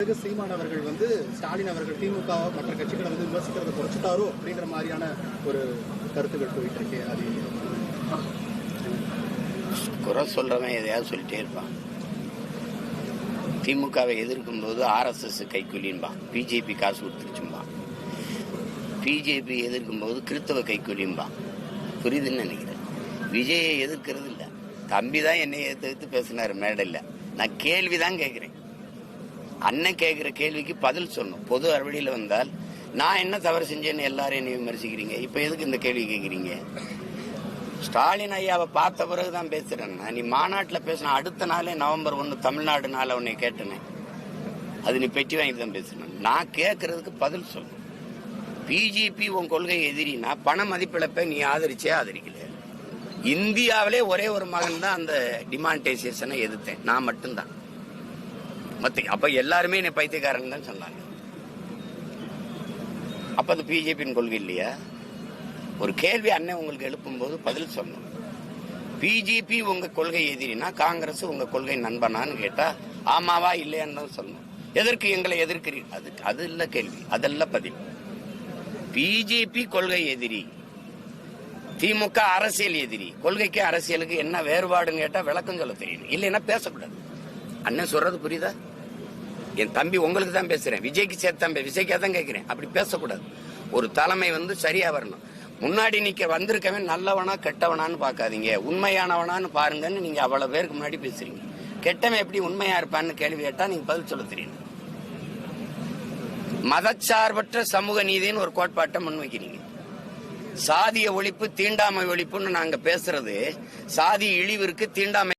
சீமான் அவர்கள் வந்து ஸ்டாலின் அவர்கள் திமுக மற்ற கட்சிகளை வந்து விமர்சிக்கிறத குறைச்சிட்டாரோ அப்படின்ற மாதிரியான ஒரு கருத்துக்கள் போயிட்டு இருக்கு. அது குறை சொல்றவன் எதையாவது சொல்லிட்டே இருப்பான். திமுகவை எதிர்க்கும் போது RSS கைக்கூலின்பான், பிஜேபி காசு கொடுத்துருச்சும்பான். பிஜேபி எதிர்க்கும் போது கிறிஸ்தவ கைக்கூலின்பான். புரியுதுன்னு நினைக்கிறேன். விஜயை எதிர்க்கிறது இல்லை, தம்பி தான் என்னை எதிர்த்து பேசினாரு மேடையில். நான் கேள்விதான் கேட்கிறேன். அண்ணன் கேட்கிற கேள்விக்கு பதில் சொல்லணும். பொது அறுவடையில் வந்தால் நான் என்ன தவறு செஞ்சேன்னு எல்லாரும் என்னை விமர்சிக்கிறீங்க. இப்ப எதுக்கு இந்த கேள்வி கேட்கிறீங்க? ஸ்டாலின் ஐயாவை பார்த்த பிறகுதான் பேசுறேன். நீ மாநாட்டில் பேசின அடுத்த நாளே நவம்பர் 1 தமிழ்நாடு நாள உன்னை கேட்டேனே, அது நீ பெட்டி வாங்கி தான் பேசணும். நான் கேட்கறதுக்கு பதில் சொல்லணும். பிஜேபி உன் கொள்கை எதிரினா பண மதிப்பிழப்பை நீ ஆதரிச்சே ஆதரிக்கல. இந்தியாவிலே ஒரே ஒரு மகன் தான் அந்த டிமானிட்டைசேஷனை எதிர்த்தேன், நான் மட்டும்தான். அப்ப எல்லாருமே என்னை பைத்தியக்காரன் தான் சொன்னாங்க. அப்ப அது பிஜேபியின் கொள்கை இல்லையா? ஒரு கேள்வி அண்ணன் உங்களுக்கு எழுப்பும் போது பதில் சொல்லணும். பிஜேபி உங்க கொள்கை எதிரினா காங்கிரஸ் உங்க கொள்கை நண்பனான்னு கேட்டா ஆமாவா இல்லையான்னு தான் சொல்லணும். எதற்கு எங்களை எதிர்க்கிறீர்கள்? அது இல்ல கேள்வி, அதெல்லாம் பதில். பிஜேபி கொள்கை எதிரி, திமுக அரசியல் எதிரி. கொள்கைக்கு அரசியலுக்கு என்ன வேறுபாடுன்னு கேட்டா விளக்கம் சொல்ல தெரியணும், இல்லைன்னா பேசக்கூடாது. அண்ணன் சொல்றது புரியுதா? என் தம்பி உங்களுக்கு தான் பேசுறேன், விஜய்க்கு சேர்த்து விஜய்க்கா தான் கேட்கிறேன். அப்படி பேசக்கூடாது. ஒரு தலைமை வந்து சரியா வரணும். முன்னாடி நிக்க வந்திருக்கவன் நல்லவனா கெட்டவனான்னு பாக்காதீங்க, உண்மையானவனான்னு பாருங்கன்னு நீங்க அவ்வளவு பேருக்கு முன்னாடி பேசுறீங்க. கெட்டவன் எப்படி உண்மையா இருப்பான்னு கேள்வி கேட்டா நீங்க பதில் சொல்ல தெரியணும். மதச்சார்பற்ற சமூக நீதினு ஒரு கோட்பாட்டை முன்வைக்கிறீங்க. சாதிய ஒழிப்பு, தீண்டாமை ஒழிப்புன்னு நாங்க பேசுறது சாதி இழிவிற்கு, தீண்டாமை